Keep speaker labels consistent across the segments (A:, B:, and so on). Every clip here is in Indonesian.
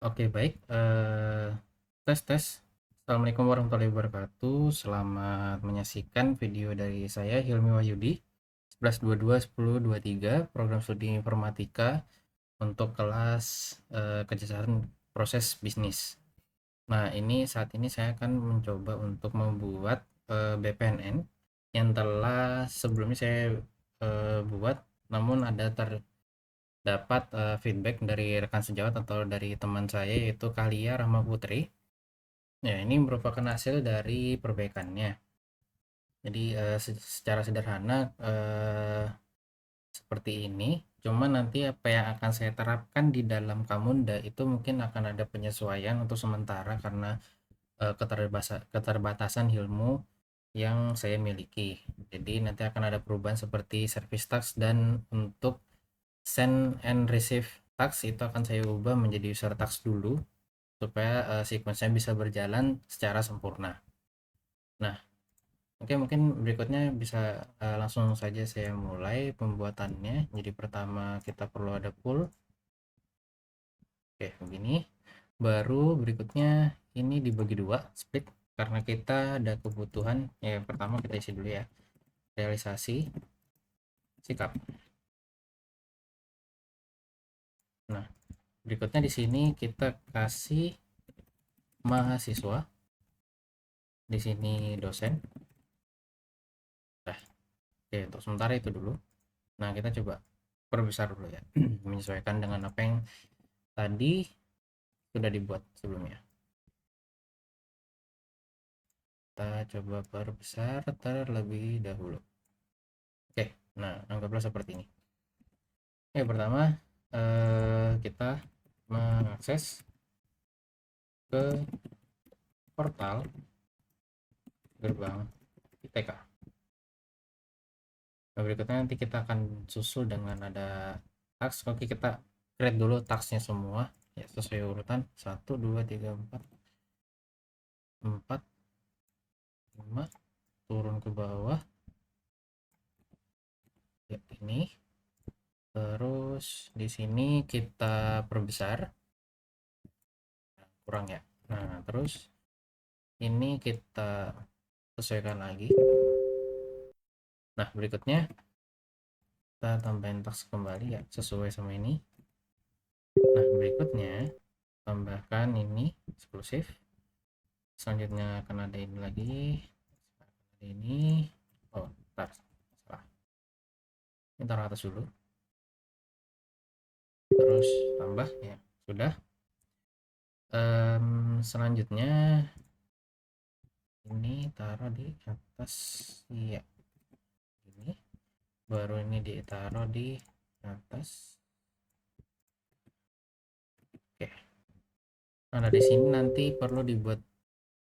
A: Oke, baik. Tes tes. Assalamualaikum warahmatullahi wabarakatuh. Selamat menyaksikan video dari saya Hilmi Wahyudi, 1122 1023, program studi informatika untuk kelas kejelasan proses bisnis. Nah, saat ini saya akan mencoba untuk membuat BPNN yang telah sebelumnya saya buat, namun dapat feedback dari rekan sejawat atau dari teman saya yaitu Kahlia Rahma Putri. Ya, ini merupakan hasil dari perbaikannya. Jadi secara sederhana seperti ini. Cuma nanti apa yang akan saya terapkan di dalam Kamunda itu mungkin akan ada penyesuaian untuk sementara karena keterbatasan ilmu yang saya miliki. Jadi nanti akan ada perubahan seperti service tax, dan untuk send and receive tax itu akan saya ubah menjadi user tax dulu supaya sequence-nya bisa berjalan secara sempurna. Nah, oke, mungkin berikutnya bisa langsung saja saya mulai pembuatannya. Jadi pertama kita perlu ada pool. Oke, begini. Baru berikutnya ini dibagi dua, split, karena kita ada kebutuhan. Ya, pertama kita isi dulu ya. Realisasi sikap. Nah, berikutnya di sini kita kasih mahasiswa. Di sini dosen. Nah, oke, untuk sementara itu dulu. Nah, kita coba perbesar dulu ya. Menyesuaikan dengan apa yang tadi sudah dibuat sebelumnya. Kita coba perbesar terlebih dahulu. Oke, nah anggaplah seperti ini. Oke, pertama kita mengakses ke portal gerbang ITK. Nah, berikutnya nanti kita akan susul dengan ada tax. Oke, kita create dulu taxnya semua ya, sesuai urutan 1 2 3 4 4 5, turun ke bawah ya, ini. Terus di sini kita perbesar, kurang ya. Nah, terus ini kita sesuaikan lagi. Nah, berikutnya kita tambahin teks kembali ya, sesuai sama ini. Nah, berikutnya tambahkan ini eksklusif. Selanjutnya akan ada ini lagi. Ada ini. Oh, bentar, salah. Ini taruh atas dulu. Terus tambah ya, sudah. Selanjutnya ini taruh di atas ya, ini. Baru ini ditaruh di atas. Oke. Nah, dari sini nanti perlu dibuat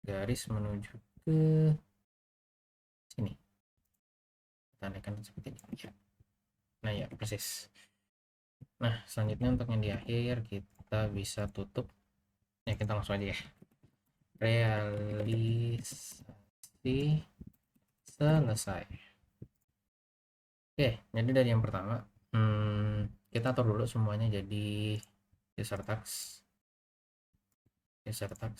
A: garis menuju ke sini. Kita naikkan seperti ini ya. Nah ya, persis. Nah, selanjutnya untuk yang di akhir kita bisa tutup ya, kita langsung aja ya. Realisasi selesai. Oke, jadi dari yang pertama kita atur dulu semuanya jadi user tax, user tax,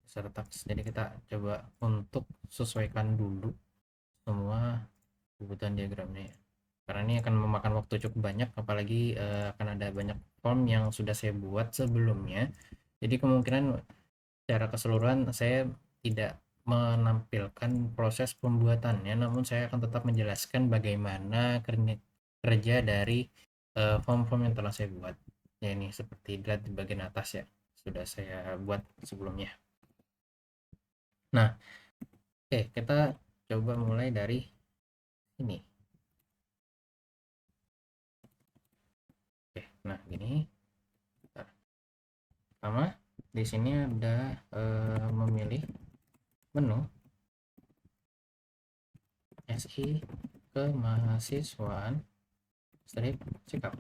A: user tax. Jadi kita coba untuk sesuaikan dulu semua kebutuhan diagramnya ya, karena ini akan memakan waktu cukup banyak, apalagi akan ada banyak form yang sudah saya buat sebelumnya. Jadi kemungkinan secara keseluruhan saya tidak menampilkan proses pembuatannya, namun saya akan tetap menjelaskan bagaimana kerja dari form-form yang telah saya buat ya. Ini seperti dilihat di bagian atas ya, sudah saya buat sebelumnya. Nah, oke, kita coba mulai dari ini. Oke, nah gini. Pertama, di sini ada memilih menu SI kemahasiswaan strip sikap.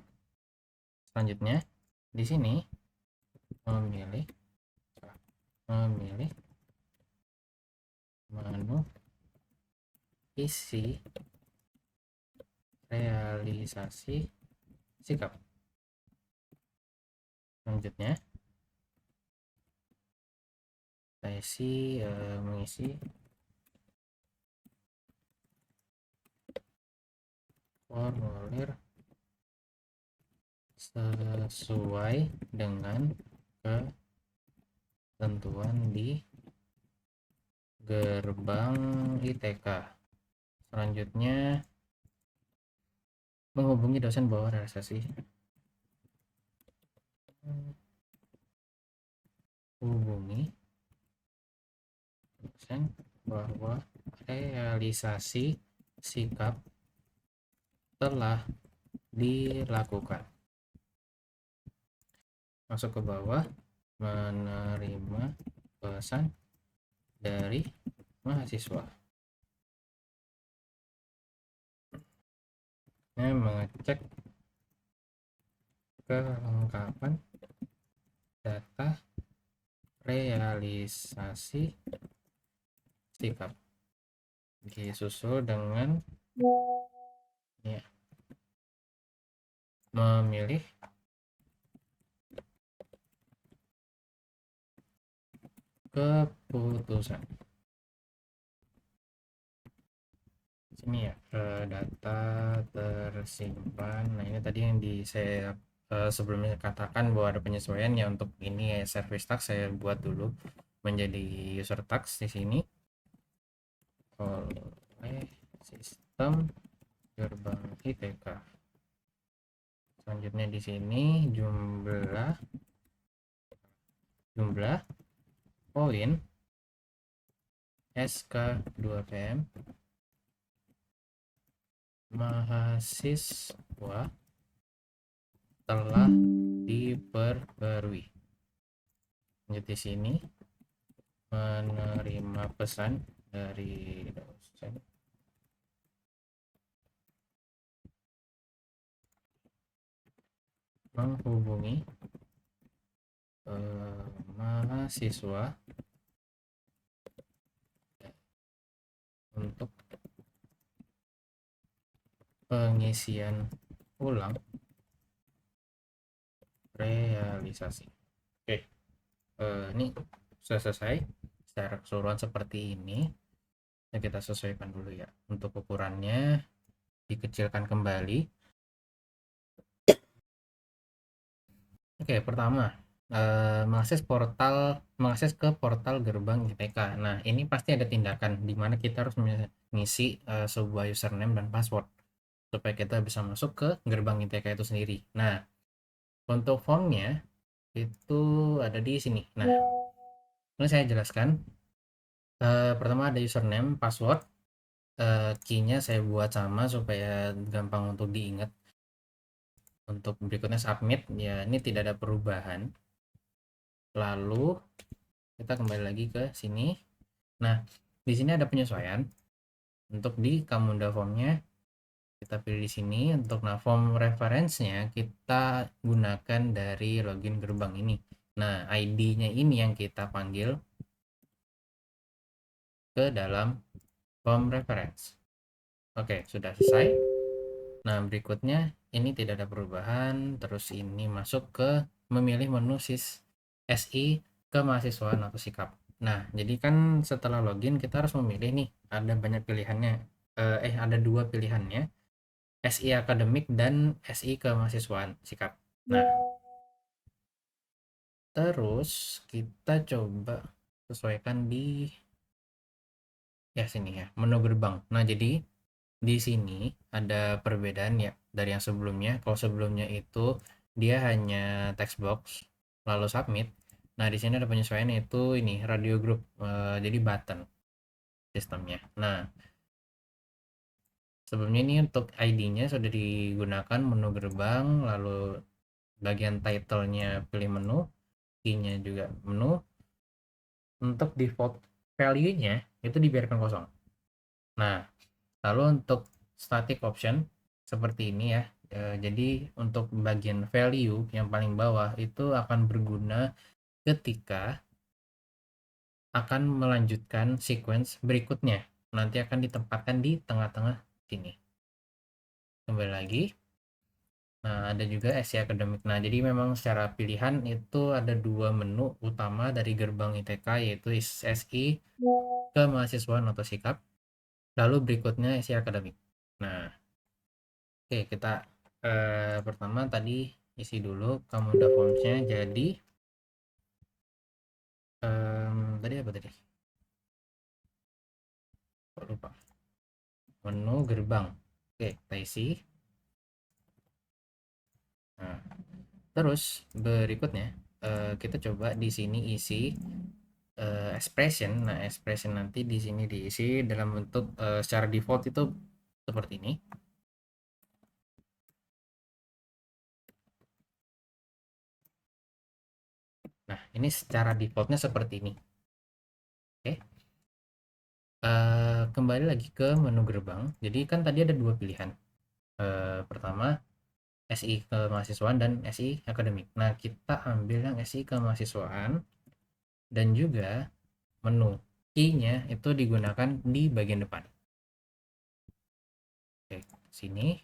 A: Selanjutnya di sini memilih memilih menu isi realisasi sikap. Selanjutnya mengisi formulir sesuai dengan ketentuan di gerbang ITK. Selanjutnya menghubungi dosen bahwa realisasi. Hubungi dosen bahwa realisasi sikap telah dilakukan. Masuk ke bawah, menerima pesan dari mahasiswa. Mengecek kelengkapan data realisasi sikap disusul dengan ya, memilih keputusan. Sini ya, data tersimpan. Nah, ini tadi yang saya sebelumnya katakan bahwa ada penyesuaian ya. Untuk ini service task saya buat dulu menjadi user task di sini oleh sistem gerbang ITK. Selanjutnya di sini jumlah poin SK 2PM mahasiswa telah diperbarui. Lanjut di sini menerima pesan dari dosen menghubungi mahasiswa untuk pengisian ulang realisasi. Oke, ini sudah selesai secara keseluruhan seperti ini. Nah, kita sesuaikan dulu ya. Untuk ukurannya dikecilkan kembali. Oke, pertama mengakses ke portal gerbang ITK. Nah, ini pasti ada tindakan di mana kita harus mengisi sebuah username dan password supaya kita bisa masuk ke gerbang ITK itu sendiri. Nah, untuk formnya itu ada di sini. Nah, ini saya jelaskan. Pertama ada username, password, key-nya saya buat sama supaya gampang untuk diingat. Untuk berikutnya submit, ya ini tidak ada perubahan. Lalu kita kembali lagi ke sini. Nah, di sini ada penyesuaian. Untuk di Camunda formnya kita pilih di sini. Untuk form reference-nya kita gunakan dari login gerbang ini. Nah, ID-nya ini yang kita panggil ke dalam form reference. Oke, sudah selesai. Nah, berikutnya ini tidak ada perubahan. Terus ini masuk ke memilih menu SI kemahasiswaan atau sikap. Nah, jadi kan setelah login kita harus memilih nih, ada banyak pilihannya. Ada dua pilihannya, SI akademik dan SI kemahasiswaan sikap. Nah, terus kita coba sesuaikan di sini ya, menu gerbang. Nah, jadi di sini ada perbedaan ya dari yang sebelumnya. Kalau sebelumnya itu dia hanya text box lalu submit. Nah, di sini ada penyesuaian yaitu ini radio group, jadi button sistemnya. Nah, sebelumnya ini untuk ID-nya sudah digunakan menu gerbang, lalu bagian title-nya pilih menu, key-nya juga menu. Untuk default value-nya itu dibiarkan kosong. Nah, lalu untuk static option seperti ini ya. Jadi untuk bagian value yang paling bawah itu akan berguna ketika akan melanjutkan sequence berikutnya. Nanti akan ditempatkan di tengah-tengah sini. Kembali lagi. Nah, ada juga SI Akademik. Nah, jadi memang secara pilihan itu ada dua menu utama dari gerbang ITK, yaitu SI kemahasiswaan atau sikap, lalu berikutnya SI Akademik. Nah, oke, kita pertama tadi isi dulu Kamuda Forms-nya. Jadi tadi apa tadi? Kok lupa. Menu gerbang. Oke, kita isi. Nah, terus berikutnya kita coba di sini isi expression. Nah, expression nanti di sini diisi dalam bentuk secara default itu seperti ini. Nah, ini secara defaultnya seperti ini. Oke. Kembali lagi ke menu gerbang. Jadi kan tadi ada dua pilihan. Pertama SI kemahasiswaan dan SI akademik. Nah, kita ambil yang SI kemahasiswaan dan juga menu key-nya itu digunakan di bagian depan. Oke, sini.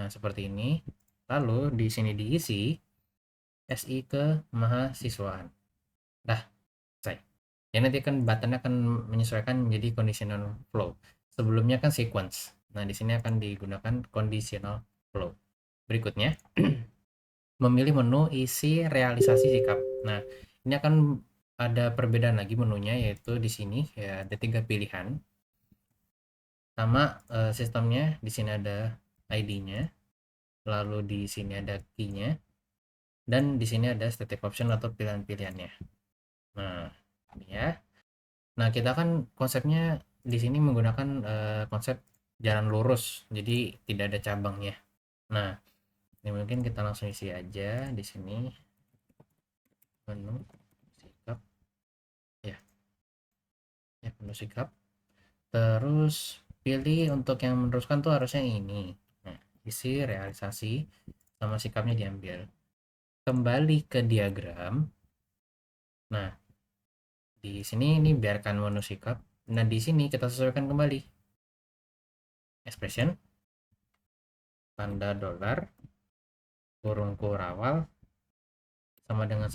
A: Nah, seperti ini. Lalu di sini diisi SI kemahasiswaan. Dah, selesai. Ya nanti kan button akan menyesuaikan menjadi conditional flow. Sebelumnya kan sequence. Nah, di sini akan digunakan conditional flow. Berikutnya, memilih menu isi realisasi sikap. Nah, ini akan ada perbedaan lagi menunya, yaitu di sini ya ada tiga pilihan. Sama sistemnya di sini ada ID-nya, lalu di sini ada key-nya, dan di sini ada static option atau pilihan-pilihannya. Nah, ini ya. Nah, kita kan konsepnya di sini menggunakan konsep jalan lurus, jadi tidak ada cabangnya. Nah, ini mungkin kita langsung isi aja di sini menu sikap ya, ya menu sikap. Terus pilih untuk yang meneruskan tuh harusnya ini. Nah, isi realisasi sama sikapnya diambil. Kembali ke diagram. Nah, di sini ini biarkan menu sikap. Nah, di sini kita sesuaikan kembali. Expression tanda dolar kurung kurawal sama dengan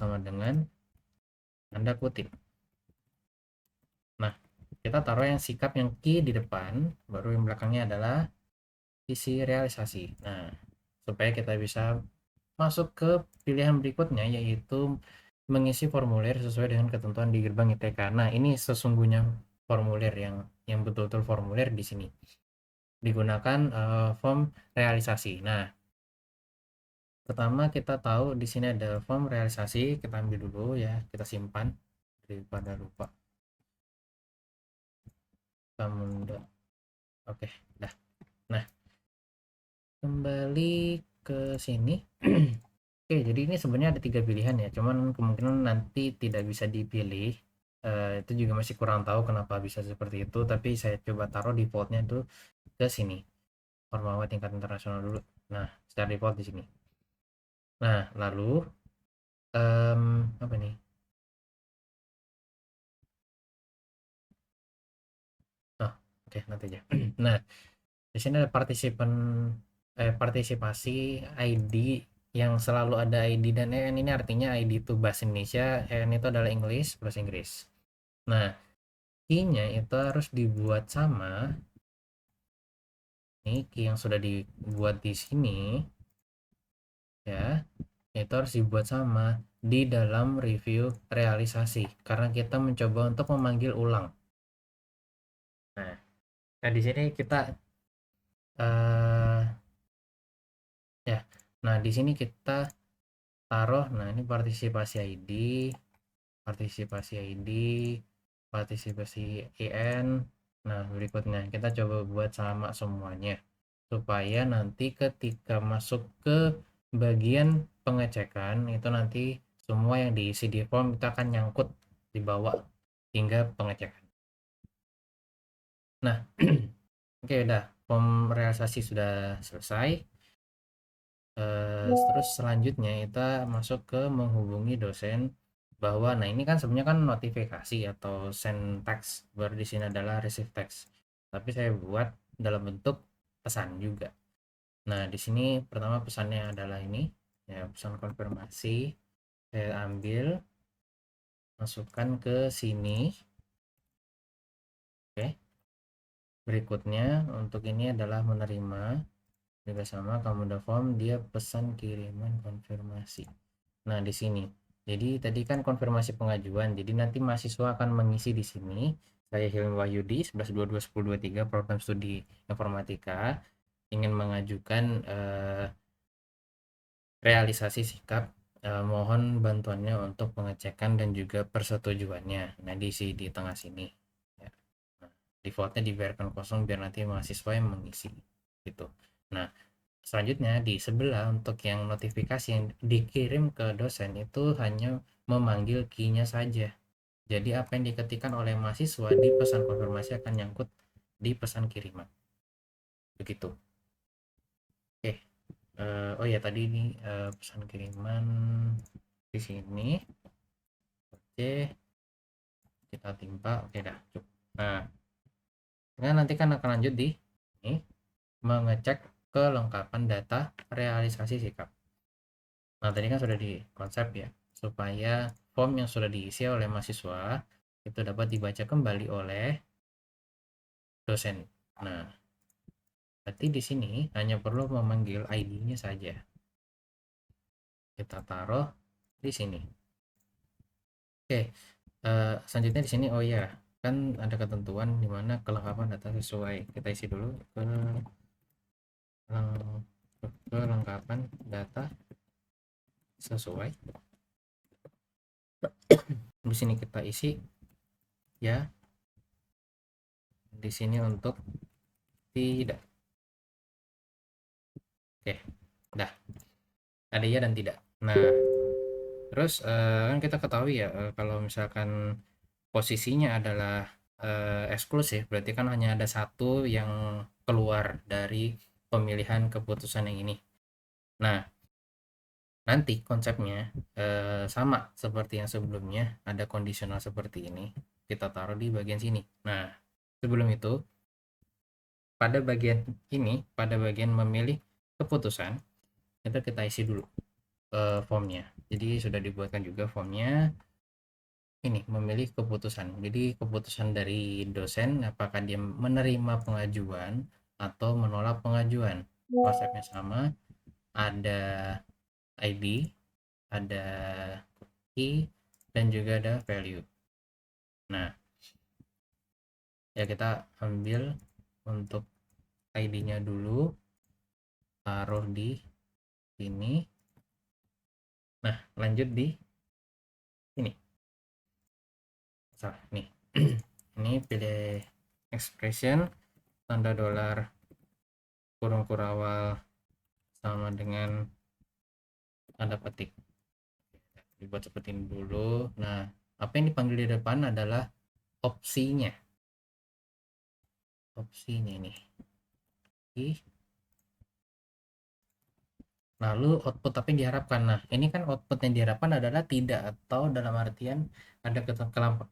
A: tanda kutip. Nah, kita taruh yang sikap yang key di depan, baru yang belakangnya adalah isi realisasi. Nah, supaya kita bisa masuk ke pilihan berikutnya, yaitu mengisi formulir sesuai dengan ketentuan di gerbang ITK. Nah, ini sesungguhnya formulir yang betul-betul formulir di sini digunakan form realisasi. Nah, pertama kita tahu di sini ada form realisasi, kita ambil dulu ya, kita simpan daripada lupa. Kamu oke, dah. Nah, kembali ke sini. Oke, jadi ini sebenarnya ada tiga pilihan ya, cuman kemungkinan nanti tidak bisa dipilih. Itu juga masih kurang tahu kenapa bisa seperti itu, tapi saya coba taruh defaultnya itu ke sini. Formawa tingkat internasional dulu. Nah, secara default di sini. Nah, lalu apa nih? Oh, oke, nanti aja. Nah, di sini ada partisipasi ID yang selalu ada ID dan EN, ini artinya ID itu bahasa Indonesia, EN itu adalah English plus Inggris. Nah, key-nya itu harus dibuat sama. Ini key yang sudah dibuat di sini ya, itu harus dibuat sama di dalam review realisasi karena kita mencoba untuk memanggil ulang. Nah, di sini kita eh ya. Nah, di sini kita taruh, nah ini partisipasi ID, partisipasi ID, partisipasi IN. Nah, berikutnya kita coba buat sama semuanya supaya nanti ketika masuk ke bagian pengecekan itu nanti semua yang diisi di form kita akan nyangkut di bawah hingga pengecekan. Nah, oke, udah form realisasi sudah selesai. Terus selanjutnya kita masuk ke menghubungi dosen bahwa, nah ini kan sebenarnya kan notifikasi atau send text, baru di sini adalah receive text, tapi saya buat dalam bentuk pesan juga. Nah, di sini pertama pesannya adalah ini, ya, pesan konfirmasi. Saya ambil, masukkan ke sini. Oke. Berikutnya untuk ini adalah menerima. Juga sama, kamu udah form, dia pesan kiriman konfirmasi. Nah, di sini. Jadi tadi kan konfirmasi pengajuan. Jadi nanti mahasiswa akan mengisi di sini. Saya Hilmi Wahyudi, 11.22.10.23, program studi informatika, ingin mengajukan realisasi sikap, mohon bantuannya untuk pengecekan dan juga persetujuannya. Nah, diisi di tengah sini. Ya. Nah, defaultnya dibiarkan kosong biar nanti mahasiswa yang mengisi. Gitu. Nah, selanjutnya di sebelah untuk yang notifikasi yang dikirim ke dosen itu hanya memanggil key-nya saja. Jadi apa yang diketikkan oleh mahasiswa di pesan konfirmasi akan nyangkut di pesan kiriman. Begitu. Oke. Oh ya, tadi ini pesan kiriman di sini. Oke, kita timpa. Oke dah, cukup. Nah, nanti kan akan lanjut di ini mengecek kelengkapan data realisasi sikap. Nah, tadi kan sudah di konsep ya, supaya form yang sudah diisi oleh mahasiswa itu dapat dibaca kembali oleh dosen. Nah, berarti di sini hanya perlu memanggil ID-nya saja. Kita taruh di sini. Oke, selanjutnya di sini, oh ya, kan ada ketentuan di mana kelengkapan data sesuai. Kita isi dulu kelengkapan data sesuai. Di sini kita isi ya, di sini untuk tidak. Oke, dah. Ada ya dan tidak. Nah, terus kan kita ketahui ya, kalau misalkan posisinya adalah eksklusif, berarti kan hanya ada satu yang keluar dari pemilihan keputusan yang ini. Nah, nanti konsepnya sama seperti yang sebelumnya, ada kondisional seperti ini. Kita taruh di bagian sini. Nah, sebelum itu, pada bagian ini, pada bagian memilih keputusan, kita isi dulu formnya. Jadi sudah dibuatkan juga formnya. Ini memilih keputusan. Jadi keputusan dari dosen apakah dia menerima pengajuan atau menolak pengajuan. Konsepnya sama, ada ID, ada key, dan juga ada value. Nah, ya kita ambil untuk ID-nya dulu, taruh di sini. Nah, lanjut di ini. Salah, nih. Ini pilih expression, tanda dolar, kurung kurawal sama dengan tanda petik. Dibuat seperti ini dulu. Nah, apa yang dipanggil di depan adalah opsinya. Opsinya nih. Lalu output apa yang diharapkan. Nah, ini kan output yang diharapkan adalah tidak, atau dalam artian ada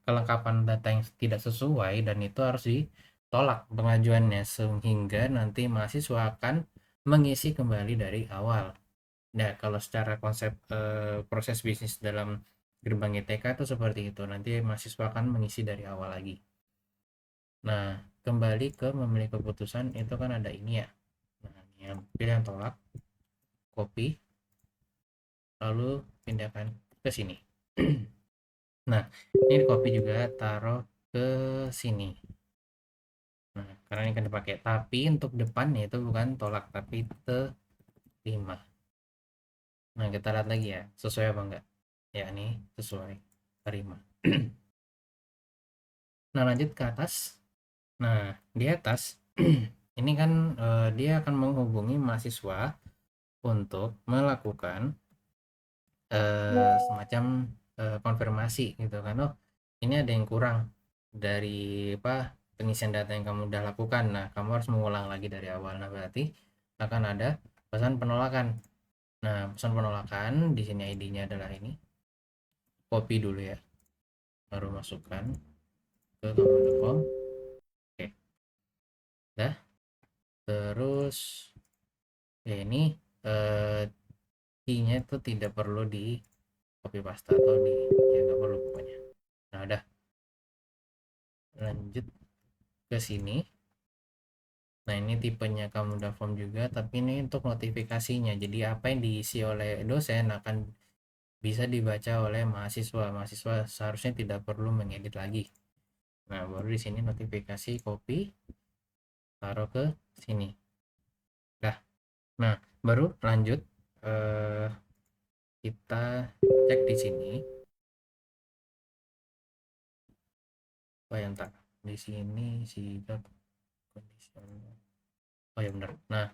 A: kelengkapan data yang tidak sesuai dan itu harus ditolak pengajuannya, sehingga nanti mahasiswa akan mengisi kembali dari awal. Nah, kalau secara konsep proses bisnis dalam gerbang ITK itu seperti itu. Nanti mahasiswa akan mengisi dari awal lagi. Nah, kembali ke memilih keputusan itu kan ada ini ya. Nah, yang pilih yang tolak, copy, lalu pindahkan ke sini. Nah, ini di copy juga, taruh ke sini. Nah, karena ini kan dipakai. Tapi untuk depannya itu bukan tolak, tapi terima. Nah, kita lihat lagi ya, sesuai apa enggak. Ya, ini sesuai, terima. Nah, lanjut ke atas. Nah, di atas ini kan dia akan menghubungi mahasiswa untuk melakukan semacam konfirmasi gitu kan. Oh, ini ada yang kurang dari apa pengisian data yang kamu udah lakukan. Nah, kamu harus mengulang lagi dari awal. Nah, berarti akan ada pesan penolakan. Nah, pesan penolakan di sini ID-nya adalah ini. Copy dulu ya. Baru masukkan ke kamu.com. Oke. Dah. Terus Ya ini key-nya itu tidak perlu di copy paste atau di, ya nggak perlu pokoknya. Nah udah, lanjut ke sini. Nah ini tipenya Camunda Form juga, tapi ini untuk notifikasinya. Jadi apa yang diisi oleh dosen akan bisa dibaca oleh mahasiswa. Mahasiswa seharusnya tidak perlu mengedit lagi. Nah baru di sini notifikasi, copy, taruh ke sini. Dah. Nah baru lanjut, eh, kita cek di sini. Oh ya entar di sini si condition. Oh ya benar. Nah,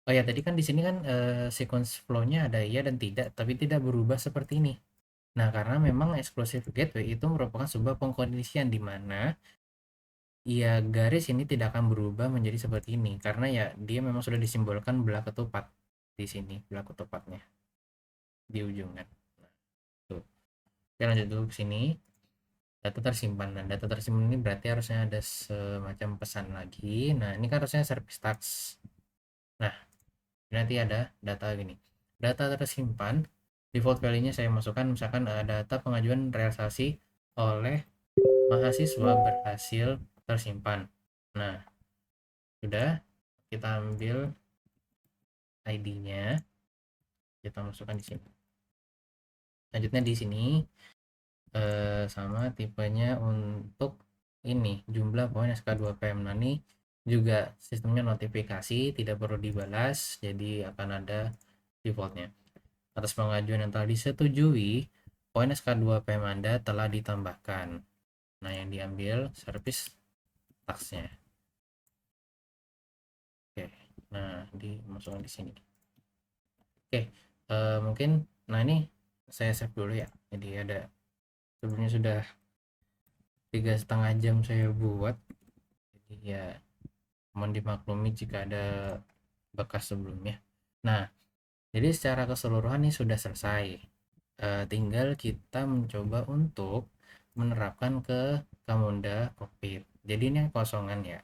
A: oh ya tadi kan di sini kan sequence flow-nya ada iya dan tidak, tapi tidak berubah seperti ini. Nah, karena memang exclusive gateway itu merupakan sebuah pengkondisian di mana ya garis ini tidak akan berubah menjadi seperti ini karena ya dia memang sudah disimbolkan belah ketupat di sini, belah ketupatnya di ujung kan. Nah, tuh. Kita lanjut dulu ke sini. Data tersimpan. Dan data tersimpan ini berarti harusnya ada semacam pesan lagi. Nah, ini kan harusnya service task. Nah, nanti ada data gini. Data tersimpan, default value-nya saya masukkan misalkan data pengajuan realisasi oleh mahasiswa berhasil tersimpan. Nah, sudah kita ambil ID-nya, kita masukkan di sini. Selanjutnya di sini sama tipenya untuk ini jumlah poin SK2PM. Nah, ini juga sistemnya notifikasi, tidak perlu dibalas, jadi akan ada defaultnya. Atas pengajuan yang telah disetujui, poin SK2PM Anda telah ditambahkan. Nah, yang diambil service tax-nya. Oke, nah dimasukkan di sini. Oke, mungkin, nah ini saya save dulu ya. Jadi ada sebelumnya sudah 3,5 jam saya buat. Jadi ya mohon dimaklumi jika ada bekas sebelumnya. Nah, jadi secara keseluruhan ini sudah selesai. Tinggal kita mencoba untuk menerapkan ke Camunda Cockpit. Jadi ini kosongan ya,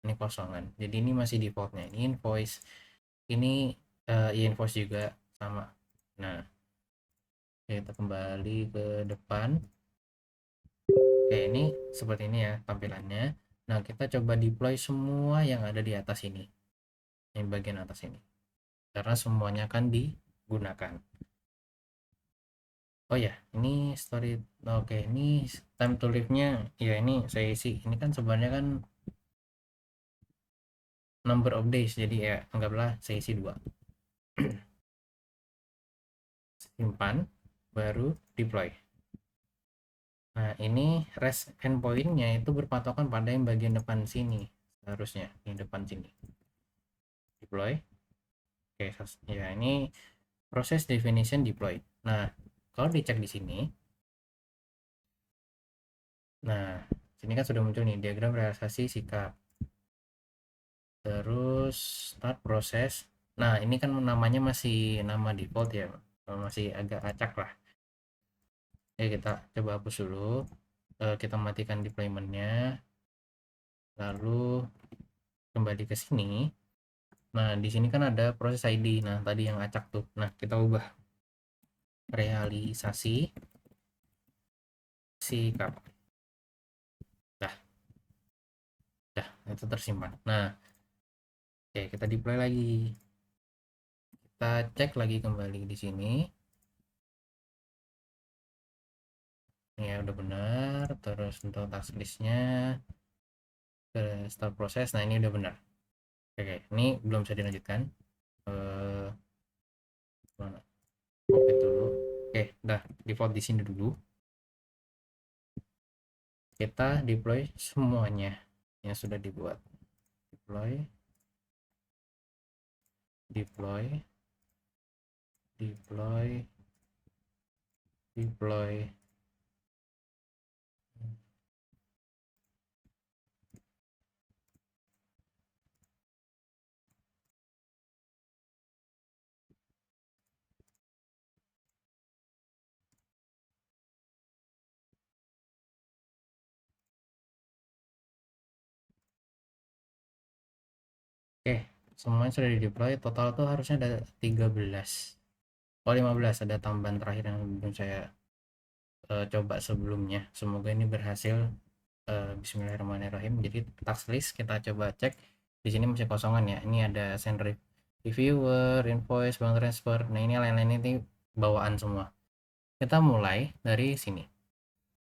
A: ini kosongan. Jadi ini masih defaultnya. Ini invoice, ini invoice juga sama. Nah, kita kembali ke depan. Oke, ini seperti ini ya tampilannya. Nah, kita coba deploy semua yang ada di atas ini, yang bagian atas ini, karena semuanya akan digunakan. Oh ya, ini story. Oke, ini time to live-nya ya ini saya isi. Ini kan sebenarnya kan number of days, jadi ya anggaplah saya isi 2. Simpan, baru deploy. Nah, ini rest endpoint-nya itu berpatokan pada yang bagian depan sini. Harusnya di depan sini. Deploy. Oke, ya ini proses definition deploy. Nah, kalau dicek di sini, nah, sini kan sudah muncul nih diagram realisasi sikap. Terus start proses. Nah, ini kan namanya masih nama default ya, masih agak acak lah. Oke, kita coba hapus dulu. Kita matikan deploymentnya, lalu kembali ke sini. Nah, di sini kan ada proses ID. Nah, tadi yang acak tuh. Nah, kita ubah realisasi sikap. Dah, dah, itu tersimpan. Nah, oke, kita deploy lagi. Kita cek lagi kembali di sini. Ya, udah benar. Terus untuk task list-nya ke start proses. Nah, ini udah benar. Oke, ini belum bisa dilanjutkan. Eh, mana? Copy dulu. Oke, udah default di sini dulu. Kita deploy semuanya yang sudah dibuat. Deploy, deploy, deploy, deploy. Oke, semuanya sudah di deploy. Total tuh harusnya ada 13, 15, ada tambahan terakhir yang belum saya coba sebelumnya. Semoga ini berhasil. Bismillahirrahmanirrahim. Jadi task list kita coba cek, di sini masih kosongan ya. Ini ada send reviewer, invoice, bank transfer. Nah ini lain-lain ini bawaan semua. Kita mulai dari sini.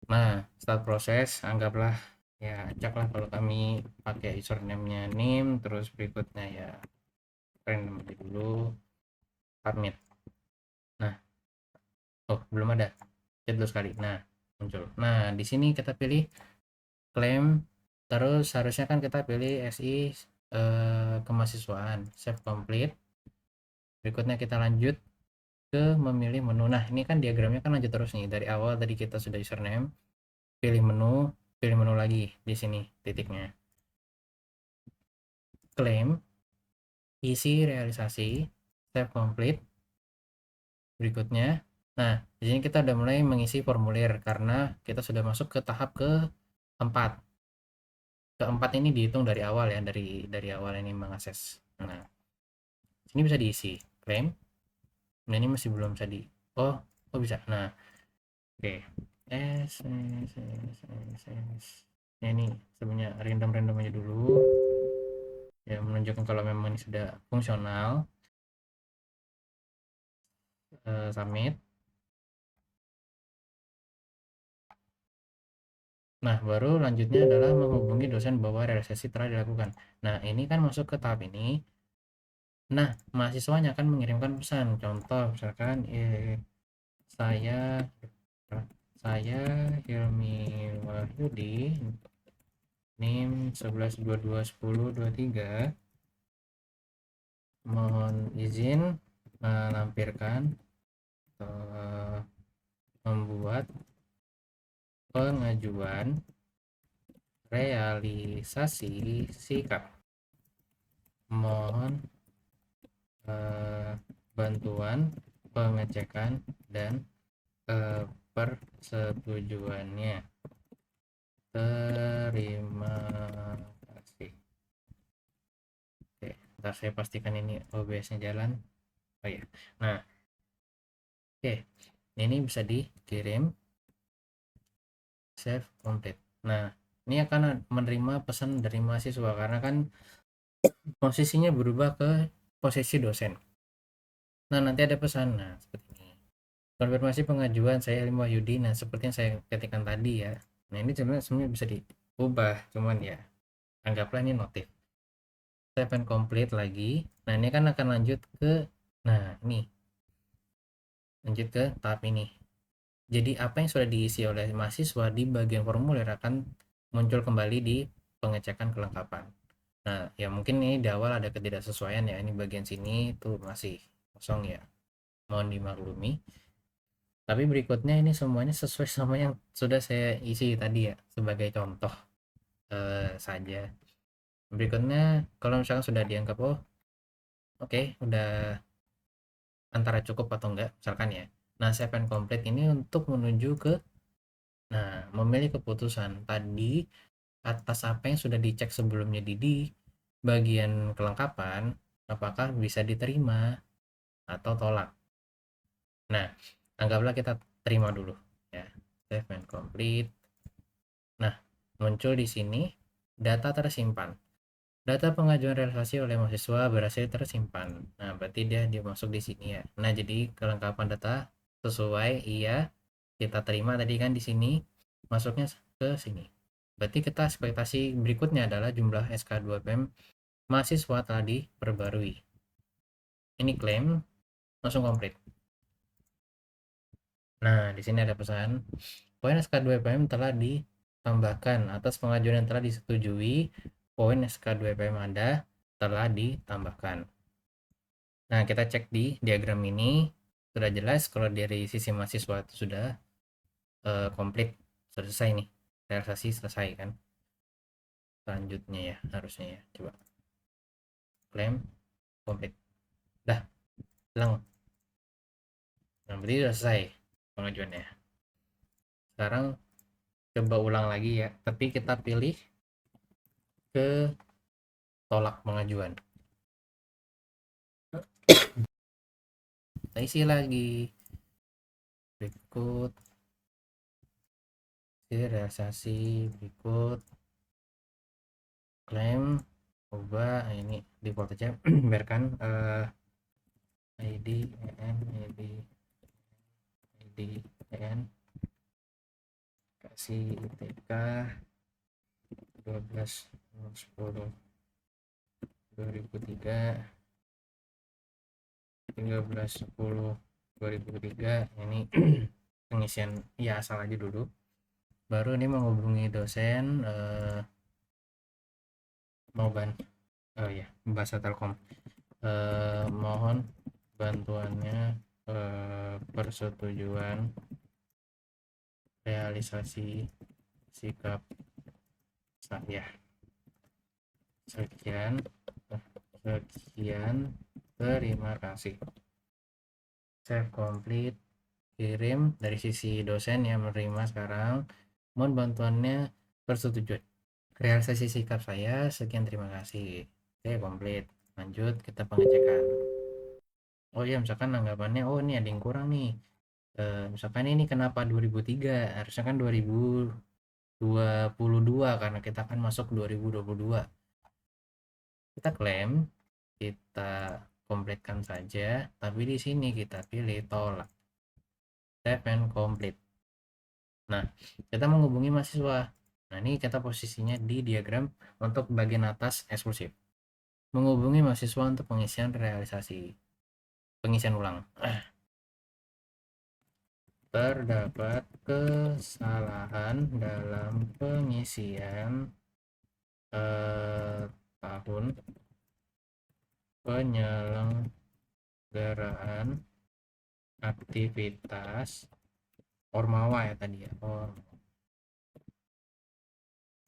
A: Nah start proses, anggaplah ya ceklah kalau kami pakai username-nya name, terus berikutnya ya random aja dulu, submit. Nah, oh belum ada, chat dulu sekali. Nah muncul. Nah di sini kita pilih klaim, terus harusnya kan kita pilih SI kemahasiswaan, save complete. Berikutnya kita lanjut ke memilih menu. Nah ini kan diagramnya kan lanjut terus nih, dari awal tadi kita sudah username, pilih menu lagi di sini titiknya, klaim, isi realisasi, save complete. Berikutnya, nah di sini kita udah mulai mengisi formulir karena kita sudah masuk ke tahap keempat. Keempat ini dihitung dari awal ya, dari awal ini mengakses. Nah ini bisa diisi klaim. Nah ini masih belum bisa oh oh bisa. Nah oke, nah, ini sebenarnya random aja dulu ya, menunjukkan kalau memang ini sudah fungsional. Submit. Nah baru lanjutnya adalah menghubungi dosen bahwa realisasi telah dilakukan. Nah ini kan masuk ke tahap ini. Nah mahasiswanya akan mengirimkan pesan, contoh misalkan saya saya Hilmi Wahyudi, NIM 11221023, mohon izin melampirkan atau membuat pengajuan realisasi sikap. Mohon bantuan pengecekan dan persetujuannya. Terima kasih. Oke, ntar saya pastikan ini OBS-nya jalan. Oh ya. Nah, oke. Ini bisa dikirim, save complete. Nah, ini akan menerima pesan dari mahasiswa karena kan posisinya berubah ke posisi dosen. Nah, nanti ada pesan. Nah, seperti ini. Konfirmasi pengajuan saya Hilmi Wahyudi. Nah, seperti yang saya ketikkan tadi ya. Nah, ini sebenarnya bisa diubah, cuman ya anggaplah ini notif. Save and complete lagi. Nah, ini kan akan lanjut ke, nah ini lanjut ke tahap ini. Jadi apa yang sudah diisi oleh mahasiswa di bagian formulir akan muncul kembali di pengecekan kelengkapan. Nah ya mungkin ini di awal ada ketidaksesuaian ya, ini bagian sini tuh masih kosong ya, mohon dimaklumi. Tapi berikutnya ini semuanya sesuai sama yang sudah saya isi tadi ya, sebagai contoh saja. Berikutnya kalau misalkan sudah dianggap oh oke, udah antara cukup atau enggak misalkan ya. Nah save and complete ini untuk menuju ke, nah memilih keputusan tadi atas apa yang sudah dicek sebelumnya di bagian kelengkapan, apakah bisa diterima atau tolak. Nah anggaplah kita terima dulu ya, save and complete. Nah muncul di sini data tersimpan. Data pengajuan realisasi oleh mahasiswa berhasil tersimpan. Nah, berarti dia masuk di sini ya. Nah, jadi kelengkapan data sesuai iya kita terima tadi kan di sini, masuknya ke sini. Berarti kita ekspektasi berikutnya adalah jumlah SK2PM mahasiswa telah diperbarui. Ini klaim langsung komplit. Nah, di sini ada pesan poin SK2PM telah ditambahkan atas pengajuan yang telah disetujui. Poin SK2PM Anda telah ditambahkan. Nah, kita cek di diagram ini sudah jelas kalau dari sisi mahasiswa itu sudah komplit, sudah selesai nih, realisasi selesai kan. Selanjutnya ya harusnya ya, coba klaim komplit, dah hilang. Nah, berarti sudah selesai pengajuannya. Sekarang coba ulang lagi ya, tapi kita pilih ke tolak pengajuan. Kita isi lagi berikut, realisasi berikut, klaim, ubah ini default aja. Biarkan ID EN ID ID EN, kasih ITK 12/10/2003, 13/10/2003. Ini pengisian ya asal aja dulu. Baru ini menghubungi dosen, mau oh ya, bahasa Telkom, mohon bantuannya, persetujuan realisasi sikap saya. Sekian, terima kasih. Save complete, kirim. Dari sisi dosen yang menerima sekarang, mohon bantuannya, persetujuan realisasi sikap saya, sekian, terima kasih. Oke, komplit. Lanjut kita pengecekan. Oh iya, misalkan anggapannya, oh ini ada yang kurang nih. Misalkan ini kenapa 2003, harusnya kan 2022 karena kita kan masuk 2022. Kita klaim, kita komplitkan saja, tapi di sini kita pilih tolak, save and complete. Nah, kita menghubungi mahasiswa. Nah, ini kita posisinya di diagram untuk bagian atas eksklusif. Menghubungi mahasiswa untuk pengisian pengisian ulang. Terdapat kesalahan dalam pengisian tahun penyelenggaraan aktivitas Ormawa ya tadi ya.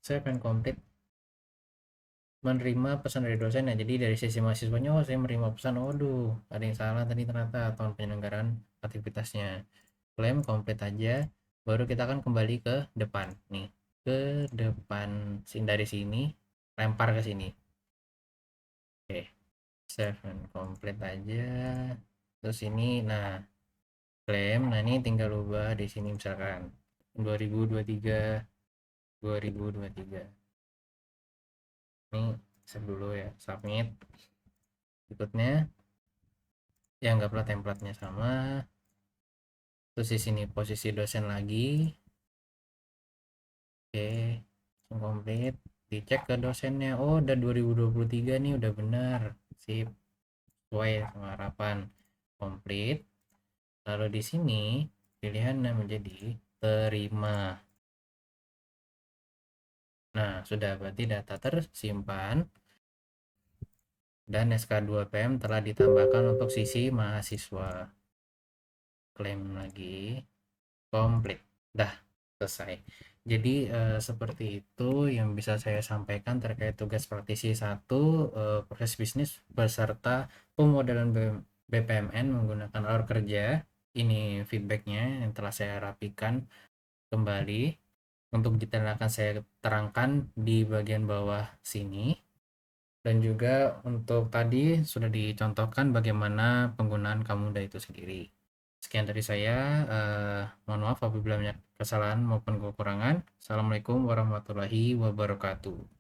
A: Save and complete. Menerima pesan dari dosen ya, jadi dari sisi mahasiswanya, oh saya menerima pesan, waduh ada yang salah tadi ternyata tahun penyelenggaraan aktivitasnya. Klaim komplit aja, baru kita akan kembali ke depan nih, ke depan dari sini lempar ke sini. Oke, save and complete aja. Terus ini, nah klaim, nah ini tinggal ubah di sini misalkan 2023 2023. Ini save dulu ya, submit. Berikutnya ya anggaplah templatenya sama. Terus di sini posisi dosen lagi. Oke, langsung komplit. Dicek ke dosennya, oh udah 2023 nih, udah benar, sip, sesuai sama harapan, komplit. Lalu di sini pilihannya menjadi terima. Nah, sudah, berarti data tersimpan dan SK2PM telah ditambahkan untuk sisi mahasiswa. Klaim lagi, komplit, dah selesai. Jadi seperti itu yang bisa saya sampaikan terkait tugas praktisi 1, proses bisnis beserta pemodelan BPMN menggunakan alur kerja. Ini feedbacknya yang telah saya rapikan kembali. Untuk detail akan saya terangkan di bagian bawah sini. Dan juga untuk tadi sudah dicontohkan bagaimana penggunaan Kamuda itu sendiri. Sekian dari saya, mohon maaf apabila banyak kesalahan maupun kekurangan. Assalamualaikum warahmatullahi wabarakatuh.